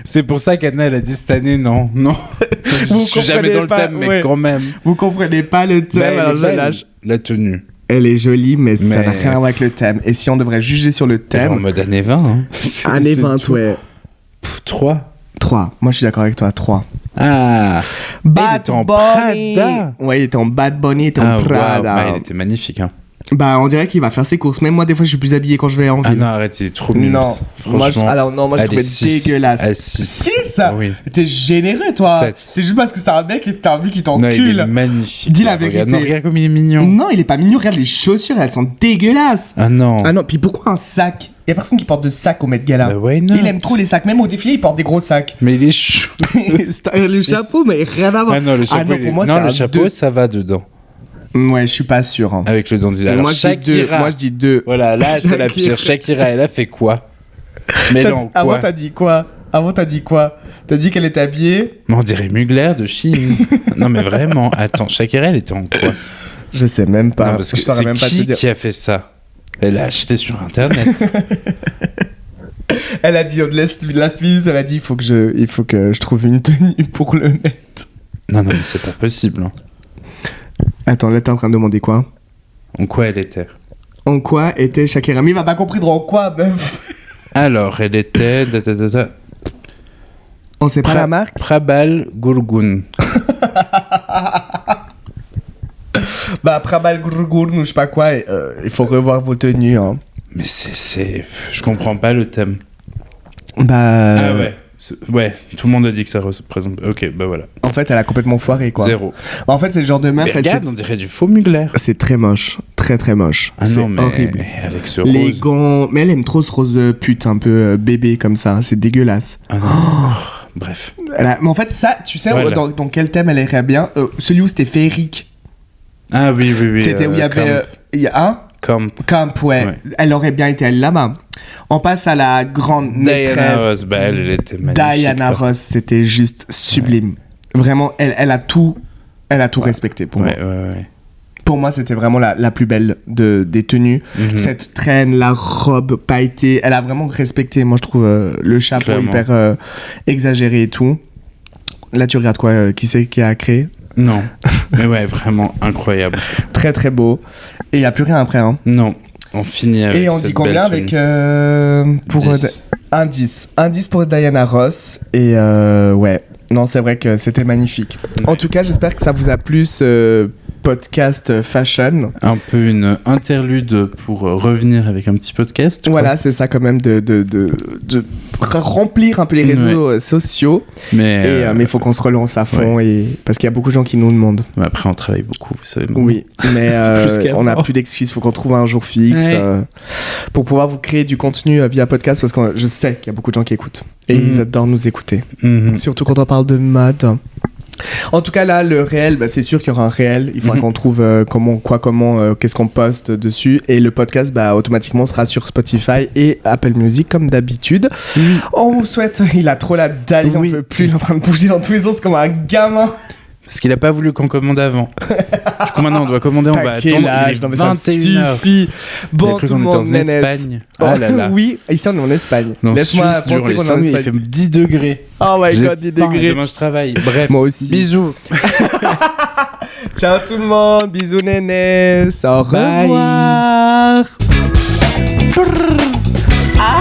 C'est pour ça qu'Anna, elle a dit cette année, non. Je suis jamais comprenez dans le pas, thème, mais ouais. quand même. Vous comprenez pas le thème, Bah, elle alors est je belle, lâche. la tenue. Elle est jolie, mais ça Mais- n'a rien à voir avec le thème. Et si on devrait juger sur le Elle est en thème, mode année 20. Hein. année 20, ouais. 3. 3. Moi, je suis d'accord avec toi, 3. Ah. Bad était en Bunny. Prada. Ouais, il était en Bad Bunny, il était Ah, en waouh. Prada. Ah, il était magnifique. Hein. Bah, on dirait qu'il va faire ses courses. Même moi, des fois, je suis plus habillé quand je vais en Ah ville. non, arrête, il est trop mignon. Non. Moi, Franchement. alors, non, moi, je Allez, trouvais six. dégueulasse. Allez, six. 6. Oui. T'es généreux, toi. 7. C'est juste parce que c'est un mec et t'as envie qu'il Non, il est t'encule. magnifique. Dis la Regarde, vérité. non, regarde comme il est mignon. Non, il est pas mignon. Regarde les chaussures, elles sont dégueulasses. Ah non. Ah non, puis pourquoi un sac? Y a personne qui porte de sac au Met Gala. Bah, why not? Il aime trop les sacs. Même au défilé, il porte des gros sacs. Mais il est chou. Le chapeau, mais rien à voir. Ah non, le chapeau, non, il est- pour moi, non, c'est le un chapeau, 2. ça va dedans. Ouais, je suis pas sûr. Hein. Avec le dandy. Alors, Moi, je dis 2. Shakira. Moi, je dis 2. Voilà, là, c'est la pire. Shakira, elle a fait quoi? Mais non, Avant, quoi? t'as dit quoi? T'as dit qu'elle était habillée? Mais on dirait Mugler de Chine. Non, mais vraiment. Attends, Shakira, elle était en quoi? Je sais même pas. Non, parce que je saurais c'est même pas te qui dire. qui a fait ça? Elle a acheté sur Internet. Elle a dit, last minute, elle a dit, il faut que je trouve une tenue pour le net. Non, mais c'est pas possible. Hein. Attends, là, t'es en train de demander quoi? En quoi elle était? En quoi était Shakira? Mais il va pas comprendre en quoi, meuf. Alors, elle était... On sait pas la marque? Prabal Gurgun. Bah, Prabal Gurgun ou je sais pas quoi. Il faut revoir vos tenues. Hein. Mais c'est... Je comprends pas le thème. Bah. Ah ouais. Ouais, tout le monde a dit que ça représente... Ok, bah voilà. En fait, elle a complètement foiré, quoi. 0. En fait, c'est le genre de meuf. Mais elle regarde, on dirait du faux Mugler. c'est très moche. Très, très moche. Ah c'est non, mais horrible. avec ce Les rose... gants. Mais elle aime trop ce rose pute, un peu bébé comme ça. C'est dégueulasse. Ah non. Bref. Mais en fait, ça, tu sais, Voilà. dans quel thème elle irait bien? Celui où c'était féerique. Ah oui, oui, oui. C'était où il y avait. Camp. Camp, ouais. Ouais. Elle aurait bien été elle là-bas. On passe à la grande Diana maîtresse. Ross, bah elle était magnifique. Diana quoi. Ross, c'était juste sublime. Vraiment, elle a tout respecté pour moi. Ouais. Pour moi, c'était vraiment la plus belle des tenues. Mhm. Cette traîne, la robe pailletée, elle a vraiment respecté, moi je trouve, le chapeau Clairement. hyper exagéré et tout. Là, tu regardes quoi? Qui c'est qui a créé? Non. Mais ouais, vraiment incroyable. Très très beau. Et il n'y a plus rien après. Hein. Non. On finit avec Et on cette dit combien belle avec tenue. pour 10. un 10. Un 10 pour Diana Ross. Et ouais, non, c'est vrai que c'était magnifique. En tout cas, j'espère que ça vous a plu ce podcast fashion. Un peu une interlude pour revenir avec un petit podcast. quoi. Voilà, c'est ça quand même de remplir un peu les réseaux sociaux. Mais, Mais il faut qu'on se relance à fond parce qu'il y a beaucoup de gens qui nous demandent. mais après, on travaille beaucoup, vous savez. Oui, mais Plus qu'avant. on n'a plus d'excuses. Il faut qu'on trouve un jour fixe Ouais. pour pouvoir vous créer du contenu via podcast parce que je sais qu'il y a beaucoup de gens qui écoutent et Mhm. ils adorent nous écouter. Mhm. Surtout quand on parle de mode. En tout cas, là, le réel, bah, c'est sûr qu'il y aura un réel. Il faudra Mhm. qu'on trouve qu'est-ce qu'on poste dessus. Et le podcast, bah, automatiquement, sera sur Spotify et Apple Music, comme d'habitude. On vous souhaite... Il a trop la dalle, il en Oui. peut plus. Il est en train de bouger dans tous les sens comme un gamin. Parce qu'il a pas voulu qu'on commande avant. Du coup, maintenant, on doit commander, on va T'as quel attendre. âge? Il est Non, mais ça 21h. suffit. Il Bon, a cru tout le qu'on était monde, en nénès. Espagne. Ah là là. Oui, ici on est en Espagne. Non, Laisse-moi Suisse, durant penser les qu'on est en 5 minutes, il Espagne. fait 10 degrés. Oh my J'ai god, 10 faim, degrés. Demain, je travaille. Bref. Moi aussi. Bisous. Ciao tout le monde, bisous nénès, au Bye. revoir. Ah.